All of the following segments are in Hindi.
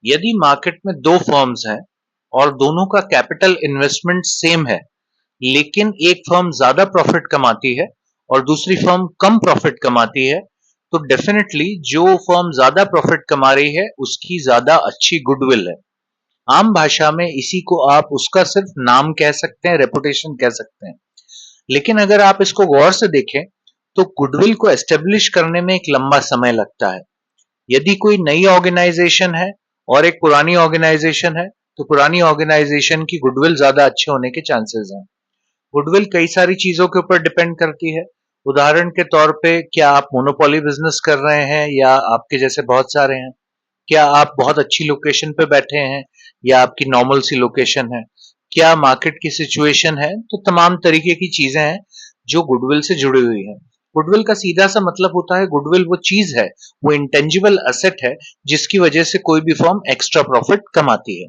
यदि मार्केट में दो फर्म्स हैं और दोनों का कैपिटल इन्वेस्टमेंट सेम है, लेकिन एक फर्म ज्यादा प्रॉफिट कमाती है और दूसरी फर्म कम प्रॉफिट कमाती है, तो डेफिनेटली जो फर्म ज्यादा प्रॉफिट कमा रही है उसकी ज्यादा अच्छी गुडविल है। आम भाषा में इसी को आप उसका सिर्फ नाम कह सकते हैं, रेपुटेशन कह सकते हैं। लेकिन अगर आप इसको गौर से देखें तो गुडविल को एस्टेब्लिश करने में एक लंबा समय लगता है। यदि कोई नई ऑर्गेनाइजेशन है और एक पुरानी ऑर्गेनाइजेशन है, तो पुरानी ऑर्गेनाइजेशन की गुडविल ज्यादा अच्छे होने के चांसेस हैं। गुडविल कई सारी चीजों के ऊपर डिपेंड करती है। उदाहरण के तौर पे, क्या आप मोनोपोली बिजनेस कर रहे हैं या आपके जैसे बहुत सारे हैं? क्या आप बहुत अच्छी लोकेशन पे बैठे हैं या आपकी नॉर्मल सी लोकेशन है? क्या मार्केट की सिचुएशन है? तो तमाम तरीके की चीजें हैं जो गुडविल से जुड़ी हुई हैं। गुडविल का सीधा सा मतलब होता है, गुडविल वो चीज है, वो इंटेंजिबल असेट है जिसकी वजह से कोई भी फर्म एक्स्ट्रा प्रॉफिट कमाती है।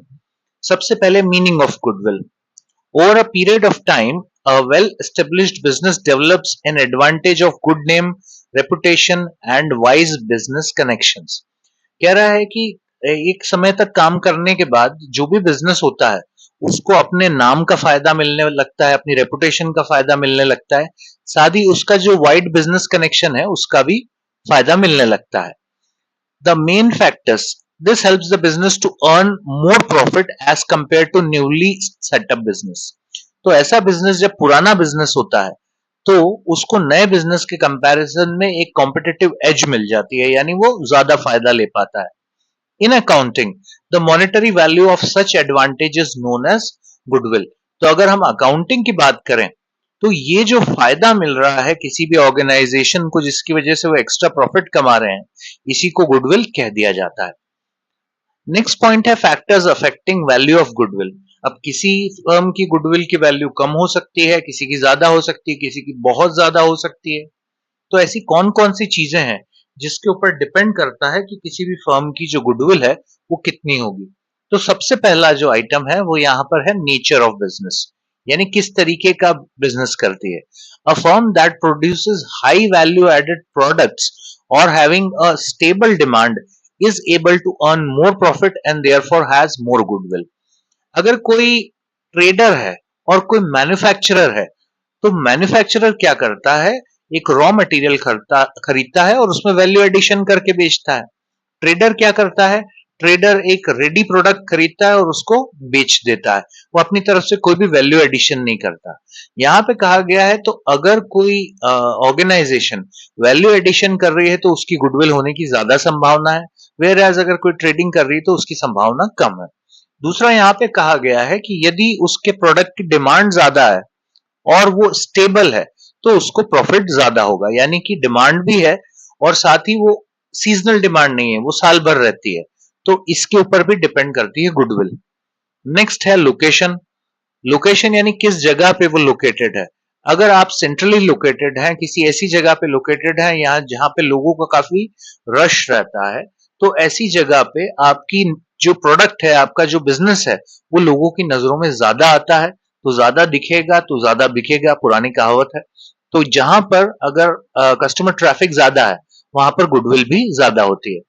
सबसे पहले meaning of goodwill. Over a period of time, a well established business develops an advantage of good name, reputation and wise business connections। कह रहा है कि एक समय तक काम करने के बाद जो भी बिजनेस होता है उसको अपने नाम का फायदा मिलने लगता है, अपनी रेपुटेशन का फायदा मिलने लगता है, साथ ही उसका जो वाइड बिजनेस कनेक्शन है उसका भी फायदा मिलने लगता है। The main factors, this helps the business to earn more profit as compared to newly set up business। तो ऐसा बिजनेस जब पुराना बिजनेस होता है तो उसको नए बिजनेस के कंपैरिजन में एक कॉम्पिटिटिव एज मिल जाती है, यानी वो ज्यादा फायदा ले पाता है। In accounting, the monetary value of such advantage is known as goodwill. तो अगर हम अकाउंटिंग की बात करें तो ये जो फायदा मिल रहा है किसी भी ऑर्गेनाइजेशन को जिसकी वजह से वो एक्स्ट्रा प्रॉफिट कमा रहे हैं, इसी को गुडविल कह दिया जाता है। नेक्स्ट पॉइंट है factors affecting value of goodwill. अब किसी फर्म की गुडविल की वैल्यू कम हो सकती है, किसी की ज्यादा हो सकती है, किसी की बहुत ज्यादा हो सकती है। तो ऐसी कौन कौन सी चीजें हैं जिसके ऊपर डिपेंड करता है कि किसी भी फर्म की जो गुडविल है वो कितनी होगी? तो सबसे पहला जो आइटम है वो यहाँ पर है नेचर ऑफ बिजनेस, यानी किस तरीके का बिजनेस करती है। A firm that produces high value added products और having a stable demand is able to earn more profit and therefore has more goodwill। अगर कोई ट्रेडर है और कोई मैन्युफैक्चरर है, तो मैन्युफैक्चरर क्या करता है, एक रॉ मटेरियल खरीदता है और उसमें वैल्यू एडिशन करके बेचता है। ट्रेडर क्या करता है, ट्रेडर एक रेडी प्रोडक्ट खरीदता है और उसको बेच देता है, वो अपनी तरफ से कोई भी वैल्यू एडिशन नहीं करता। यहाँ पे कहा गया है तो अगर कोई ऑर्गेनाइजेशन वैल्यू एडिशन कर रही है तो उसकी गुडविल होने की ज्यादा संभावना है, वेयर एज अगर कोई ट्रेडिंग कर रही है तो उसकी संभावना कम है। दूसरा यहाँ पे कहा गया है कि यदि उसके प्रोडक्ट की डिमांड ज्यादा है और वो स्टेबल है तो उसको प्रॉफिट ज्यादा होगा, यानी कि डिमांड भी है और साथ ही वो सीजनल डिमांड नहीं है, वो साल भर रहती है, तो इसके ऊपर भी डिपेंड करती है गुडविल। नेक्स्ट है लोकेशन। लोकेशन यानी किस जगह पे वो लोकेटेड है। अगर आप सेंट्रली लोकेटेड हैं, किसी ऐसी जगह पे लोकेटेड है यहाँ जहां पे लोगों का काफी रश रहता है, तो ऐसी जगह पे आपकी जो प्रोडक्ट है, आपका जो बिजनेस है, वो लोगों की नजरों में ज्यादा आता है, तो ज्यादा दिखेगा तो ज्यादा बिकेगा, पुरानी कहावत है। तो जहां पर अगर कस्टमर ट्रैफिक ज्यादा है वहां पर गुडविल भी ज्यादा होती है।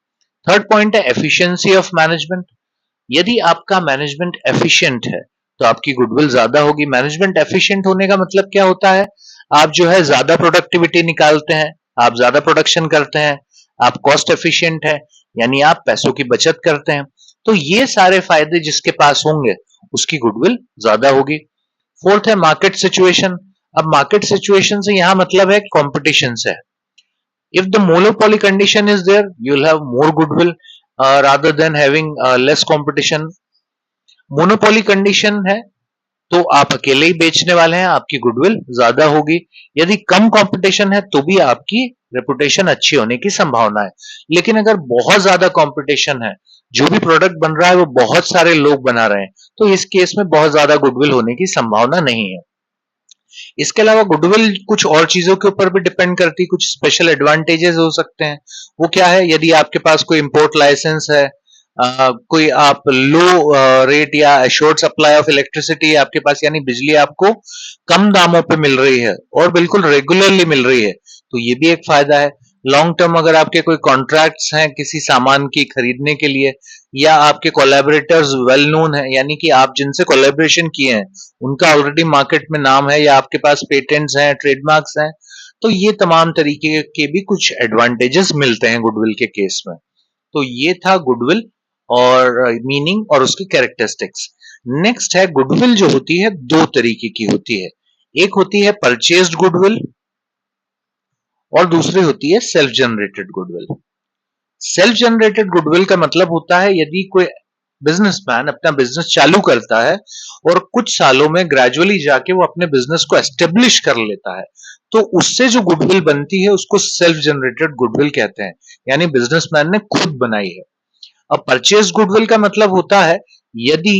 थर्ड पॉइंट है एफिशिएंसी ऑफ मैनेजमेंट। यदि आपका मैनेजमेंट एफिशिएंट है तो आपकी गुडविल ज्यादा होगी। मैनेजमेंट एफिशिएंट होने का मतलब क्या होता है, आप जो है ज्यादा प्रोडक्टिविटी निकालते हैं, आप ज्यादा प्रोडक्शन करते हैं, आप कॉस्ट एफिशिएंट है, यानी आप पैसों की बचत करते हैं। तो ये सारे फायदे जिसके पास होंगे उसकी गुडविल ज्यादा होगी। फोर्थ है मार्केट सिचुएशन। अब मार्केट सिचुएशन से यहां मतलब है कंपटीशन से। If the monopoly condition is there, you'll have more goodwill rather than having less competition। Monopoly condition है तो आप अकेले ही बेचने वाले हैं, आपकी गुडविल ज्यादा होगी। यदि कम कंपटीशन है तो भी आपकी रेपुटेशन अच्छी होने की संभावना है। लेकिन अगर बहुत ज्यादा कंपटीशन है, जो भी प्रोडक्ट बन रहा है वो बहुत सारे लोग बना रहे हैं, तो इस केस में बहुत ज्यादा गुडविल होने की संभावना नहीं है। इसके अलावा गुडविल कुछ और चीजों के ऊपर भी डिपेंड करती है, कुछ स्पेशल एडवांटेजेस हो सकते हैं। वो क्या है, यदि आपके पास कोई इंपोर्ट लाइसेंस है, कोई आप लो रेट या एश्योर्ड सप्लाई ऑफ इलेक्ट्रिसिटी आपके पास, यानी बिजली आपको कम दामों पे मिल रही है और बिल्कुल रेगुलरली मिल रही है, तो ये भी एक फायदा है। लॉन्ग टर्म अगर आपके कोई कॉन्ट्रैक्ट्स हैं किसी सामान की खरीदने के लिए, या आपके कोलैबोरेटर्स वेल नोन है, यानी कि आप जिनसे कोलैबोरेशन किए हैं उनका ऑलरेडी मार्केट में नाम है, या आपके पास पेटेंट्स हैं, ट्रेडमार्क्स हैं, तो ये तमाम तरीके के भी कुछ एडवांटेजेस मिलते हैं गुडविल के केस में। तो ये था गुडविल और मीनिंग और उसकी कैरेक्टरिस्टिक्स। नेक्स्ट है गुडविल जो होती है दो तरीके की होती है, एक होती है परचेज्ड गुडविल और दूसरी होती है self generated goodwill. Self generated goodwill का मतलब होता है यदि कोई बिजनेसमैन अपना बिजनेस चालू करता है और कुछ सालों में ग्रेजुअली जाके वो अपने बिजनेस को एस्टेब्लिश कर लेता है, तो उससे जो गुडविल बनती है उसको सेल्फ जनरेटेड गुडविल कहते हैं, यानी बिजनेसमैन ने खुद बनाई है। अब परचेज गुडविल का मतलब होता है यदि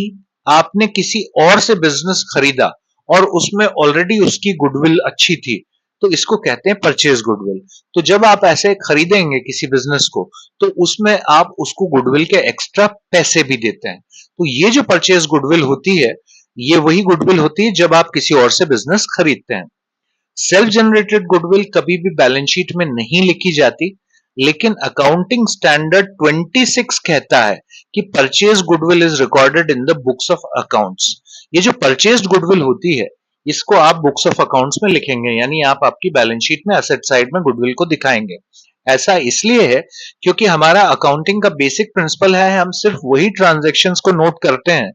आपने किसी और से बिजनेस खरीदा और उसमें ऑलरेडी उसकी गुडविल अच्छी थी, तो इसको कहते हैं परचेज गुडविल। तो जब आप ऐसे खरीदेंगे किसी बिजनेस को, तो उसमें आप उसको गुडविल के एक्स्ट्रा पैसे भी देते हैं। तो ये जो परचेज गुडविल होती है, ये वही गुडविल होती है जब आप किसी और से बिजनेस खरीदते हैं। सेल्फ जनरेटेड गुडविल कभी भी बैलेंस शीट में नहीं लिखी जाती, लेकिन अकाउंटिंग स्टैंडर्ड 26 कहता है कि purchase goodwill is recorded in the books of accounts. ये जो परचेज गुडविल होती है इसको आप बुक्स ऑफ अकाउंट्स में लिखेंगे, यानी आप आपकी बैलेंस शीट में एसेट साइड में गुडविल को दिखाएंगे। ऐसा इसलिए है क्योंकि हमारा अकाउंटिंग का बेसिक प्रिंसिपल है हम सिर्फ वही ट्रांजैक्शंस को नोट करते हैं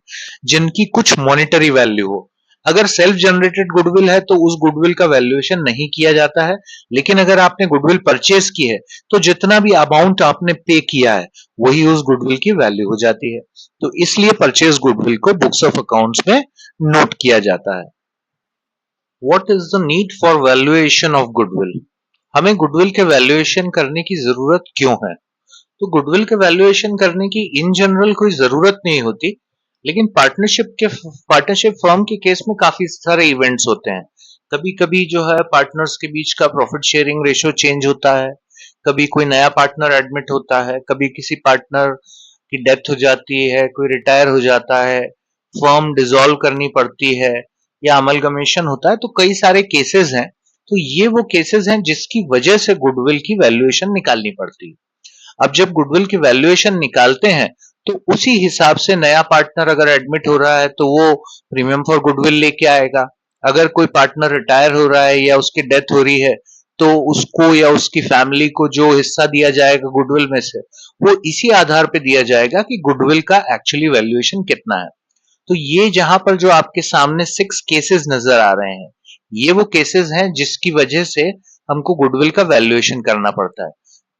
जिनकी कुछ मॉनेटरी वैल्यू हो। अगर सेल्फ जनरेटेड गुडविल है तो उस गुडविल का वैल्यूएशन नहीं किया जाता है, लेकिन अगर आपने गुडविल परचेज की है तो जितना भी अमाउंट आपने पे किया है वही उस गुडविल की वैल्यू हो जाती है। तो इसलिए परचेज गुडविल को बुक्स ऑफ अकाउंट्स में नोट किया जाता है। What is the need for valuation of goodwill? हमें गुडविल के वैल्यूएशन करने की जरूरत क्यों है? तो गुडविल के वैल्यूएशन करने की इन जनरल कोई जरूरत नहीं होती, लेकिन पार्टनरशिप फर्म के केस में काफी सारे इवेंट्स होते हैं। कभी कभी जो है पार्टनर्स के बीच का प्रॉफिट शेयरिंग रेशियो चेंज होता है, कभी कोई नया पार्टनर एडमिट होता है, कभी किसी पार्टनर की डेथ हो जाती है, कोई रिटायर हो जाता है, फर्म डिसॉल्व करनी पड़ती है, या अमलगमेशन होता है। तो कई सारे केसेस हैं। तो ये वो केसेस हैं जिसकी वजह से गुडविल की वैल्यूएशन निकालनी पड़ती है। अब जब गुडविल की वैल्यूएशन निकालते हैं तो उसी हिसाब से नया पार्टनर अगर एडमिट हो रहा है तो वो प्रीमियम फॉर गुडविल लेके आएगा। अगर कोई पार्टनर रिटायर हो रहा है या उसकी डेथ हो रही है तो उसको या उसकी फैमिली को जो हिस्सा दिया जाएगा गुडविल में से, वो इसी आधार पे दिया जाएगा कि गुडविल का एक्चुअली वैल्यूएशन कितना है। तो ये जहां पर जो आपके सामने 6 केसेस नजर आ रहे हैं, ये वो केसेस हैं जिसकी वजह से हमको गुडविल का वैल्यूएशन करना पड़ता है।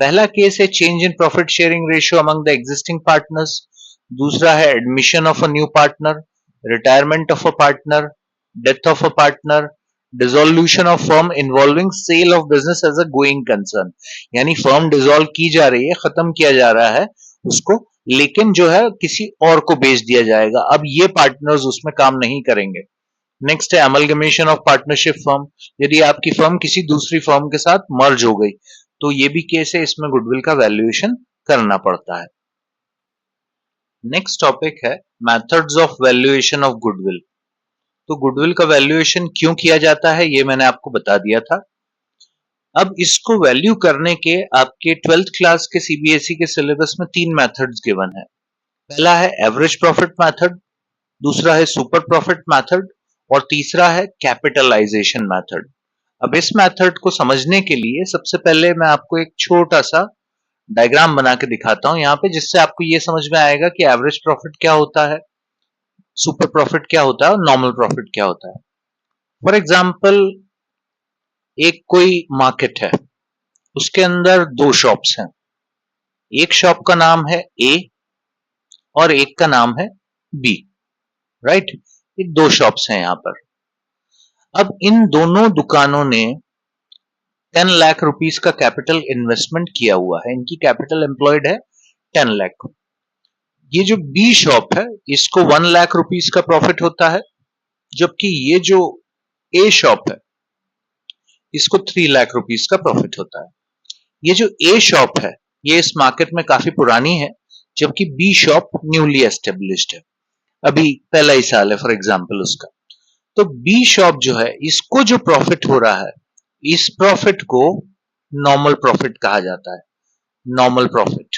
पहला केस है change in profit sharing ratio among the existing partners. दूसरा है admission of a new partner, retirement of a partner, death of a partner, dissolution of firm involving sale of business as a going concern, यानी फर्म डिसॉल्व की जा रही है, खत्म किया जा रहा है उसको, लेकिन जो है किसी और को बेच दिया जाएगा। अब ये पार्टनर्स उसमें काम नहीं करेंगे। नेक्स्ट है अमलगमेशन ऑफ पार्टनरशिप फर्म, यदि आपकी फर्म किसी दूसरी फर्म के साथ मर्ज हो गई तो ये भी केस है, इसमें गुडविल का वैल्यूएशन करना पड़ता है। नेक्स्ट टॉपिक है methods of valuation of goodwill. तो गुडविल का वैल्यूएशन क्यों किया जाता है ये मैंने आपको बता दिया था। अब इसको वैल्यू करने के आपके 12th क्लास के सीबीएसई के सिलेबस में 3 मेथड्स गिवन है। पहला है एवरेज प्रॉफिट मेथड, दूसरा है सुपर प्रॉफिट मेथड और तीसरा है कैपिटलाइजेशन मेथड। अब इस मेथड को समझने के लिए सबसे पहले मैं आपको एक छोटा सा डायग्राम बना के दिखाता हूं यहाँ पे, जिससे आपको ये समझ में आएगा कि एवरेज प्रॉफिट क्या होता है, सुपर प्रॉफिट क्या होता है और नॉर्मल प्रॉफिट क्या होता है। फॉर एग्जाम्पल एक कोई मार्केट है, उसके अंदर 2 शॉप्स हैं, एक शॉप का नाम है ए और एक का नाम है बी, राइट। ये 2 शॉप्स हैं यहाँ पर। अब इन दोनों दुकानों ने 10 लाख रुपीस का कैपिटल इन्वेस्टमेंट किया हुआ है, इनकी कैपिटल एम्प्लॉयड है 10 लाख। ये जो बी शॉप है इसको 1 लाख रुपीस का प्रॉफिट होता है, जबकि ये जो ए शॉप है इसको 3 लाख रुपीस का प्रॉफिट होता है। ये जो ए शॉप है ये इस मार्केट में काफी पुरानी है, जबकि बी शॉप न्यूली एस्टेब्लिश्ड है, अभी पहला ही साल है फॉर एग्जाम्पल उसका। तो बी शॉप जो है इसको जो प्रॉफिट हो रहा है, इस प्रॉफिट को नॉर्मल प्रॉफिट कहा जाता है। नॉर्मल प्रॉफिट,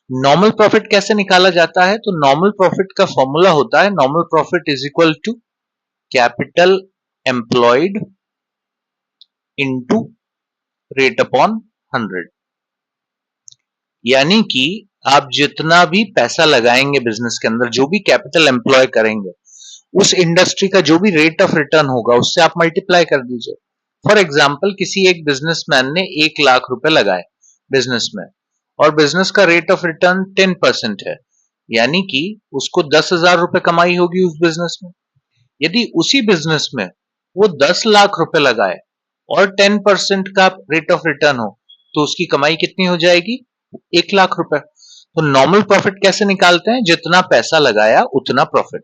नॉर्मल प्रॉफिट कैसे निकाला जाता है? तो नॉर्मल प्रॉफिट का फॉर्मूला होता है normal profit is equal to capital employed into rate upon 100। यानी कि आप जितना भी पैसा लगाएंगे बिजनेस के अंदर, जो भी कैपिटल एम्प्लॉय करेंगे, उस इंडस्ट्री का जो भी रेट ऑफ रिटर्न होगा उससे आप मल्टीप्लाई कर दीजिए। फॉर एग्जाम्पल किसी एक बिजनेसमैन ने 1 लाख रुपए लगाए बिजनेस में, और बिजनेस का रेट ऑफ रिटर्न 10% है, यानी कि उसको 10,000 रुपए कमाई होगी उस बिजनेस में। यदि उसी बिजनेस में वो 10 लाख रुपए लगाए और 10% का रेट ऑफ रिटर्न हो, तो उसकी कमाई कितनी हो जाएगी? 1 लाख रुपए। तो नॉर्मल प्रॉफिट कैसे निकालते हैं? जितना पैसा लगाया उतना प्रॉफिट।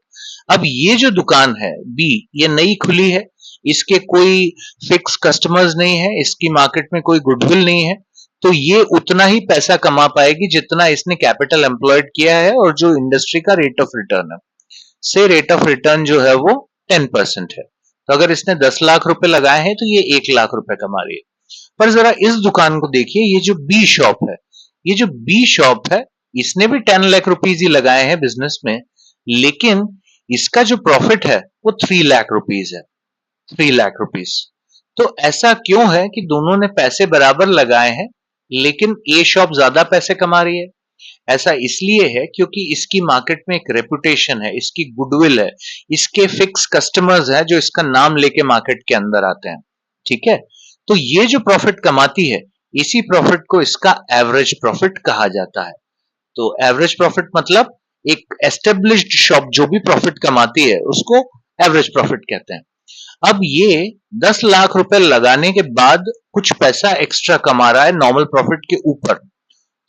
अब ये जो दुकान है बी, ये नई खुली है, इसके कोई फिक्स कस्टमर्स नहीं है, इसकी मार्केट में कोई गुडविल नहीं है, तो ये उतना ही पैसा कमा पाएगी जितना इसने कैपिटल एम्प्लॉयड किया है और जो इंडस्ट्री का रेट ऑफ रिटर्न है। से रेट ऑफ रिटर्न जो है वो 10% है। तो अगर इसने 10 लाख रुपए लगाए हैं तो ये 1 लाख रुपए कमा रही है। पर जरा इस दुकान को देखिए, ये जो बी शॉप है, ये जो बी शॉप है, इसने भी 10 लाख रुपीज ही लगाए हैं बिजनेस में, लेकिन इसका जो प्रॉफिट है वो 3 लाख रुपीज है। 3 लाख रुपीज। तो ऐसा क्यों है कि दोनों ने पैसे बराबर लगाए हैं, लेकिन ए शॉप ज्यादा पैसे कमा रही है? ऐसा इसलिए है क्योंकि इसकी मार्केट में एक रेपुटेशन है, इसकी गुडविल है, इसके फिक्स कस्टमर्स हैं जो इसका नाम लेके मार्केट के अंदर आते हैं। ठीक है, तो ये जो प्रॉफिट कमाती है, इसी प्रॉफिट को इसका एवरेज प्रॉफिट कहा जाता है। तो एवरेज प्रॉफिट मतलब एक एस्टेब्लिश्ड शॉप जो भी प्रॉफिट कमाती है उसको एवरेज प्रॉफिट कहते हैं। अब ये 10 लाख रुपए लगाने के बाद कुछ पैसा एक्स्ट्रा कमा रहा है नॉर्मल प्रॉफिट के ऊपर,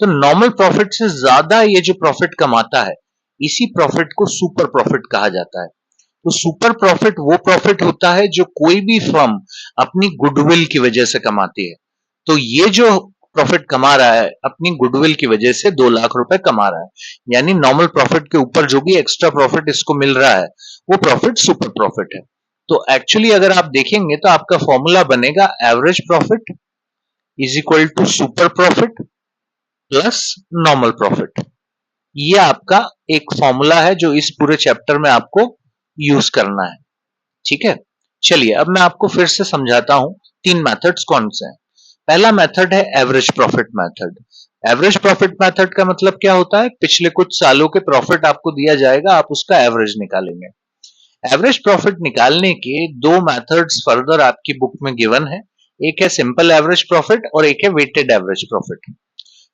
तो नॉर्मल प्रॉफिट से ज्यादा ये जो प्रॉफिट कमाता है, इसी प्रॉफिट को सुपर प्रॉफिट कहा जाता है। तो सुपर प्रॉफिट वो प्रॉफिट होता है जो कोई भी फर्म अपनी गुडविल की वजह से कमाती है। तो ये जो प्रॉफिट कमा रहा है अपनी गुडविल की वजह से 2 लाख रुपए कमा रहा है, यानी नॉर्मल प्रॉफिट के ऊपर जो भी एक्स्ट्रा प्रॉफिट इसको मिल रहा है वो प्रॉफिट सुपर प्रॉफिट है। तो एक्चुअली अगर आप देखेंगे तो आपका फॉर्मूला बनेगा average profit is equal to super profit plus normal profit. ये आपका एक फॉर्मूला है जो इस पूरे चैप्टर में आपको यूज करना है। ठीक है, चलिए अब मैं आपको फिर से समझाता हूं 3 मेथड्स कौन से हैं। पहला मेथड है average profit method. Average profit method का मतलब क्या होता है? पिछले कुछ सालों के प्रॉफिट आपको दिया जाएगा, आप उसका एवरेज निकालेंगे। एवरेज प्रॉफिट निकालने के 2 मेथड्स फर्दर आपकी बुक में गिवन है, एक है सिंपल एवरेज प्रॉफिट और एक है weighted average profit.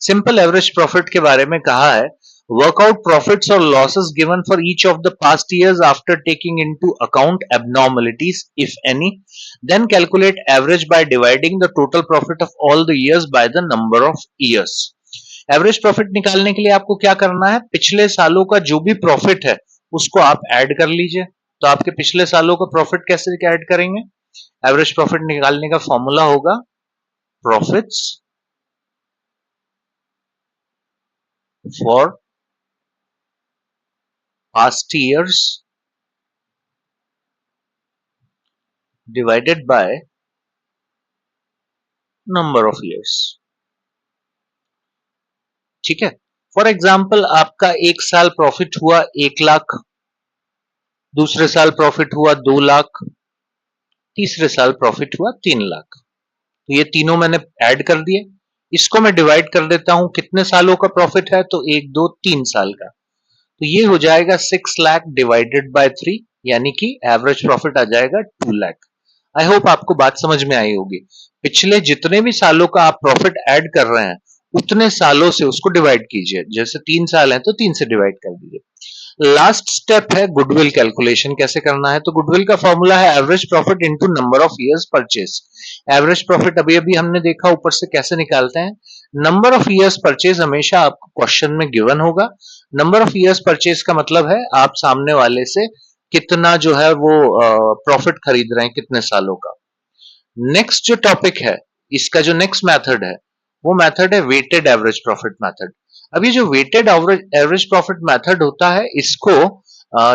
Simple average profit के बारे में कहा है, वर्क आउट प्रॉफिट्स और losses given for each of the past years after taking into account abnormalities if any, then calculate average by dividing the total profit of all the years by the number of years. Average profit निकालने के लिए आपको क्या करना है? पिछले सालों का जो भी प्रॉफिट है उसको आप ऐड कर लीजिए। तो आपके पिछले सालों का प्रॉफिट कैसे ऐड करेंगे? एवरेज प्रॉफिट निकालने का फॉर्मूला होगा profits for past years divided by number of years। ठीक है, फॉर एग्जाम्पल आपका एक साल प्रॉफिट हुआ 1 लाख, दूसरे साल प्रॉफिट हुआ 2 लाख, तीसरे साल प्रॉफिट हुआ 3 लाख। तो ये तीनों मैंने ऐड कर दिए, इसको मैं डिवाइड कर देता हूं, कितने सालों का प्रॉफिट है? तो 1 2 3 साल का। तो ये हो जाएगा 6 लाख डिवाइडेड बाय 3, यानी कि एवरेज प्रॉफिट आ जाएगा 2 लाख। आई होप आपको बात समझ में आई होगी। पिछले जितने भी सालों का आप प्रॉफिट ऐड कर रहे हैं उतने सालों से उसको डिवाइड कीजिए, जैसे 3 साल है तो 3 से डिवाइड कर दीजिए। लास्ट स्टेप है गुडविल कैलकुलेशन कैसे करना है। तो गुडविल का फॉर्मूला है average profit into number of years purchase. Average profit अभी अभी हमने देखा ऊपर से कैसे निकालते हैं। नंबर ऑफ इयर्स परचेज हमेशा आपको क्वेश्चन में गिवन होगा। नंबर ऑफ इयर्स परचेज का मतलब है आप सामने वाले से कितना जो है वो प्रॉफिट खरीद रहे हैं, कितने सालों का। नेक्स्ट जो टॉपिक है, इसका जो नेक्स्ट मेथड है वो मेथड है वेटेड एवरेज प्रॉफिट मेथड। अब ये जो वेटेड एवरेज प्रॉफिट मेथड होता है, इसको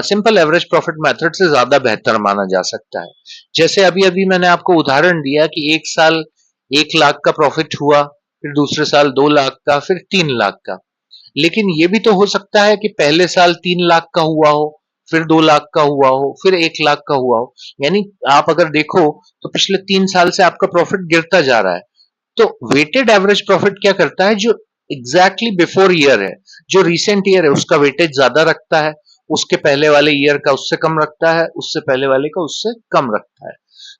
सिंपल एवरेज प्रॉफिट मेथड से ज्यादा बेहतर माना जा सकता है। जैसे अभी अभी मैंने आपको उदाहरण दिया कि एक साल 1 लाख का प्रॉफिट हुआ, फिर दूसरे साल 2 लाख का, फिर 3 लाख का। लेकिन ये भी तो हो सकता है कि पहले साल 3 लाख का हुआ हो, फिर 2 लाख का हुआ हो, फिर 1 लाख का हुआ हो। यानी आप अगर देखो तो पिछले 3 साल से आपका प्रॉफिट गिरता जा रहा है। तो वेटेड एवरेज प्रॉफिट क्या करता है, जो एग्जैक्टली बिफोर ईयर है, जो रिसेंट ईयर है उसका वेटेज ज्यादा रखता है, उसके पहले वाले ईयर का उससे कम रखता है, उससे पहले वाले का उससे कम रखता है।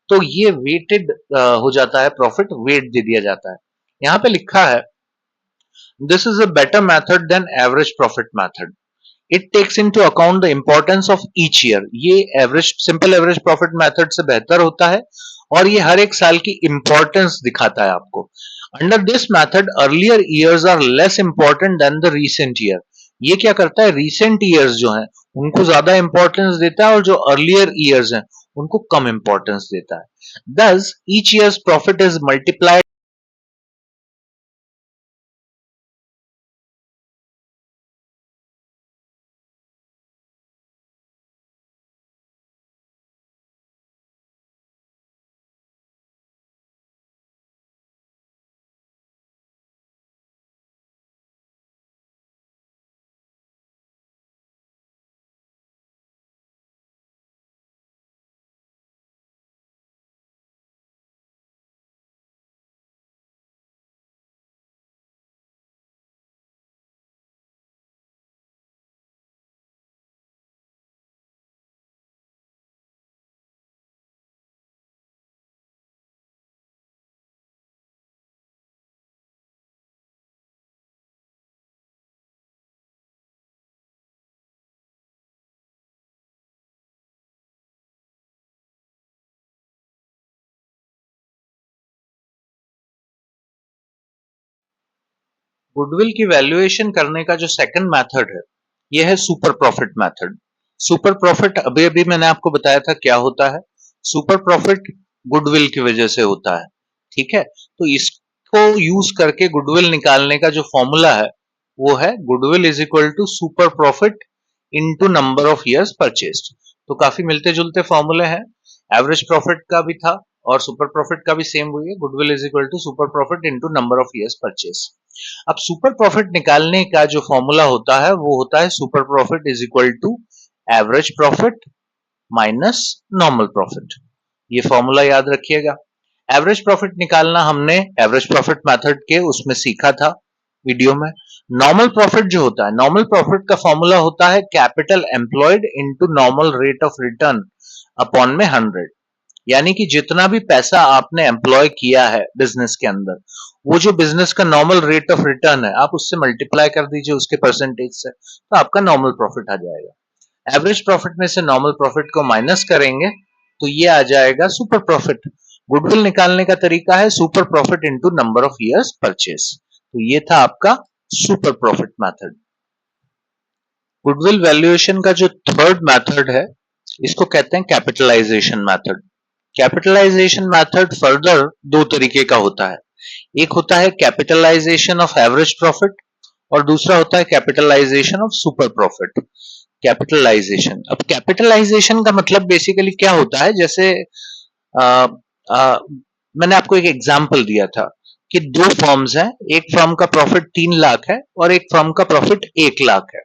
तो ये वेटेड हो जाता है, प्रॉफिट वेट दे दिया जाता है। यहाँ पे लिखा है this is a better method than average profit method. It takes into account the importance of each year. ये average simple average profit method से बेहतर होता है और ये हर एक साल की इंपॉर्टेंस दिखाता है आपको। Under this method earlier years are less important than the recent year. ये क्या करता है, रीसेंट ईयर्स जो हैं उनको ज्यादा इंपॉर्टेंस देता है और जो अर्लियर ईयर्स हैं उनको कम इंपॉर्टेंस देता है। दस each years profit is multiplied. Goodwill की वैल्यूएशन करने का जो सेकंड मेथड है, यह है super profit method. Super profit अभी अभी मैंने आपको बताया था क्या होता है। सुपर प्रॉफिट गुडविल की वजह से होता है, ठीक है। तो इसको यूज करके गुडविल निकालने का जो फॉर्मूला है वो है goodwill is equal to super profit into number of years purchased. तो काफी मिलते जुलते फॉर्मूले हैं। एवरेज प्रॉफिट का भी था और सुपर प्रॉफिट का भी सेम हुई है, goodwill is equal to super profit into number of years purchase. अब सुपर प्रॉफिट निकालने का जो फॉर्मूला होता है वो होता है super profit is equal to average profit minus normal profit. ये फॉर्मूला याद रखिएगा। एवरेज प्रॉफिट निकालना हमने एवरेज प्रॉफिट मेथड के उसमें सीखा था वीडियो में। नॉर्मल प्रॉफिट जो होता है, नॉर्मल प्रॉफिट का फॉर्मूला होता है capital employed into normal rate of return upon में 100। यानी कि जितना भी पैसा आपने एम्प्लॉय किया है बिजनेस के अंदर, वो जो बिजनेस का नॉर्मल रेट ऑफ रिटर्न है आप उससे मल्टीप्लाई कर दीजिए उसके परसेंटेज से, तो आपका नॉर्मल प्रॉफिट आ जाएगा। एवरेज प्रॉफिट में से नॉर्मल प्रॉफिट को माइनस करेंगे तो ये आ जाएगा सुपर प्रॉफिट। गुडविल निकालने का तरीका है super profit into number of years purchase. तो ये था आपका super profit method. Goodwill valuation का जो थर्ड मेथड है इसको कहते हैं capitalisation method. Capitalisation method further दो तरीके का होता है। एक होता है कैपिटलाइजेशन ऑफ एवरेज प्रॉफिट और दूसरा होता है capitalisation of super profit. Capitalisation, अब कैपिटलाइजेशन का मतलब बेसिकली क्या होता है, जैसे आ, आ, मैंने आपको एक एग्जांपल दिया था कि दो फर्म्स हैं, एक फर्म का प्रॉफिट 3 लाख है और एक फर्म का प्रॉफिट 1 लाख है।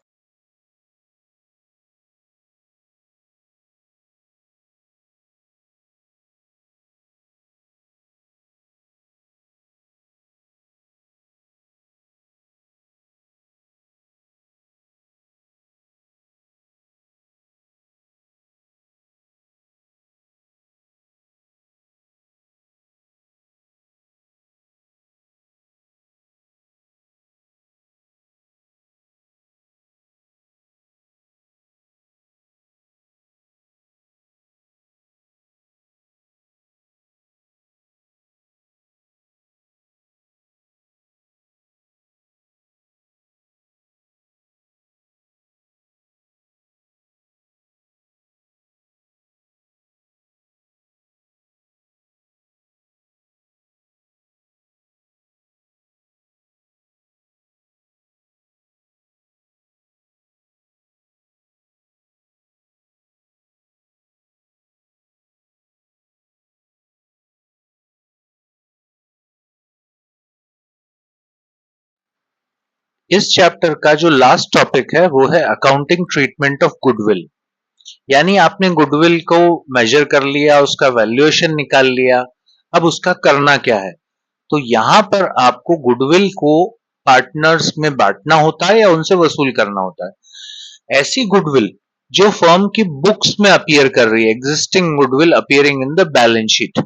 इस चैप्टर का जो लास्ट टॉपिक है वो है अकाउंटिंग ट्रीटमेंट ऑफ गुडविल। यानी आपने गुडविल को मेजर कर लिया, उसका वैल्यूएशन निकाल लिया, अब उसका करना क्या है। तो यहां पर आपको गुडविल को पार्टनर्स में बांटना होता है या उनसे वसूल करना होता है। ऐसी गुडविल जो फर्म की बुक्स में अपीयर कर रही है, existing goodwill appearing in the balance sheet,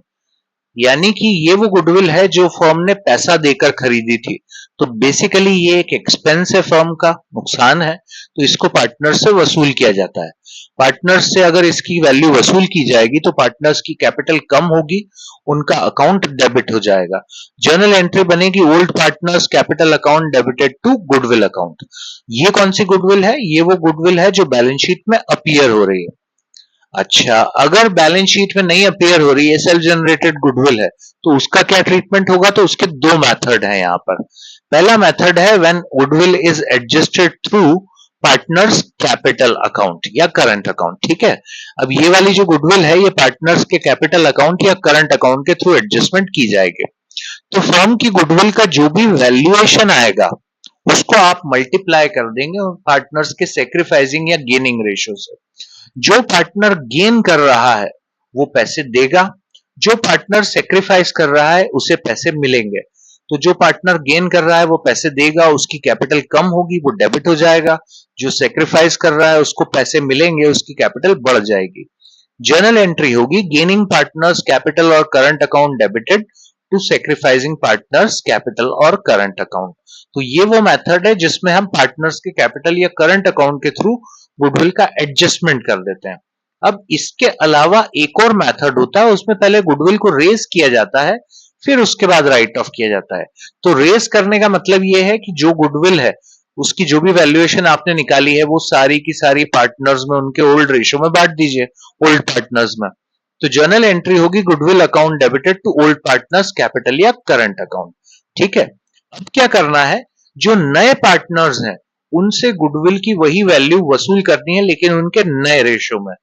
यानी कि ये वो गुडविल है जो फर्म ने पैसा देकर खरीदी थी। तो बेसिकली ये एक एक्सपेंस है, फर्म का नुकसान है, तो इसको पार्टनर से वसूल किया जाता है। पार्टनर्स से अगर इसकी वैल्यू वसूल की जाएगी तो पार्टनर्स की कैपिटल कम होगी, उनका अकाउंट डेबिट हो जाएगा। जर्नल एंट्री बनेगी old partners capital account debited to goodwill account. ये कौन सी गुडविल है? ये वो गुडविल है जो बैलेंस शीट में अपीयर हो रही है। अच्छा, अगर बैलेंस शीट में नहीं अपीयर हो रही है, सेल्फ जनरेटेड गुडविल है, तो उसका क्या ट्रीटमेंट होगा? तो उसके दो मेथड है यहाँ पर। पहला मेथड है when goodwill is adjusted through partners capital account या करंट अकाउंट। ठीक है, अब ये वाली जो गुडविल है ये पार्टनर्स के कैपिटल अकाउंट या करंट अकाउंट के थ्रू एडजस्टमेंट की जाएगी। तो फर्म की गुडविल का जो भी वैल्यूएशन आएगा उसको आप मल्टीप्लाई कर देंगे पार्टनर्स के सेक्रीफाइसिंग या गेनिंग रेशियो से। जो पार्टनर गेन कर रहा है वो पैसे देगा, जो पार्टनर सेक्रीफाइस कर रहा है उसे पैसे मिलेंगे। तो जो पार्टनर गेन कर रहा है वो पैसे देगा, उसकी कैपिटल कम होगी, वो डेबिट हो जाएगा। जो सेक्रीफाइस कर रहा है उसको पैसे मिलेंगे, उसकी कैपिटल बढ़ जाएगी। जर्नल एंट्री होगी गेनिंग पार्टनर्स कैपिटल और current account debited to sacrificing partners capital और करंट अकाउंट। तो ये वो मेथड है जिसमें हम पार्टनर्स के कैपिटल या करंट अकाउंट के थ्रू गुडविल का एडजस्टमेंट कर देते हैं। अब इसके अलावा एक और मेथड होता है, उसमें पहले गुडविल को रेज किया जाता है, फिर उसके बाद राइट ऑफ किया जाता है। तो रेज करने का मतलब यह है कि जो गुडविल है उसकी जो भी वैल्यूएशन आपने निकाली है वो सारी की सारी पार्टनर्स में उनके ओल्ड रेशियो में बांट दीजिए, ओल्ड पार्टनर्स में। तो जर्नल एंट्री होगी goodwill account debited to old partners capital या करंट अकाउंट। ठीक है, अब क्या करना है, जो नए पार्टनर्स हैं उनसे गुडविल की वही वैल्यू वसूल करनी है लेकिन उनके नए रेशियो में।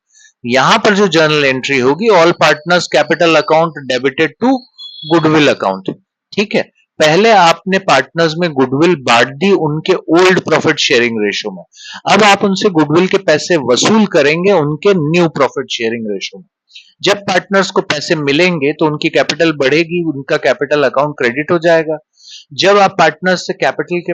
यहां पर जो जर्नल एंट्री होगी all partners capital account debited to goodwill account. ठीक है, पहले आपने पार्टनर्स में गुडविल बांट दी उनके ओल्ड प्रॉफिट शेयरिंग रेशियो में, अब आप उनसे गुडविल के पैसे वसूल करेंगे उनके न्यू प्रॉफिट शेयरिंग रेशियो में। जब पार्टनर्स को पैसे मिलेंगे तो उनकी कैपिटल बढ़ेगी, उनका कैपिटल अकाउंट क्रेडिट हो जाएगा। जब आप पार्टनर्स से कैपिटल के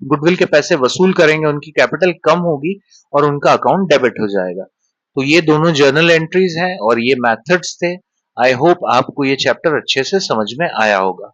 गुडविल के पैसे वसूल करेंगे उनकी कैपिटल कम होगी और उनका अकाउंट डेबिट हो जाएगा। तो ये दोनों जर्नल एंट्रीज हैं और ये मेथड्स थे। आई होप आपको ये चैप्टर अच्छे से समझ में आया होगा।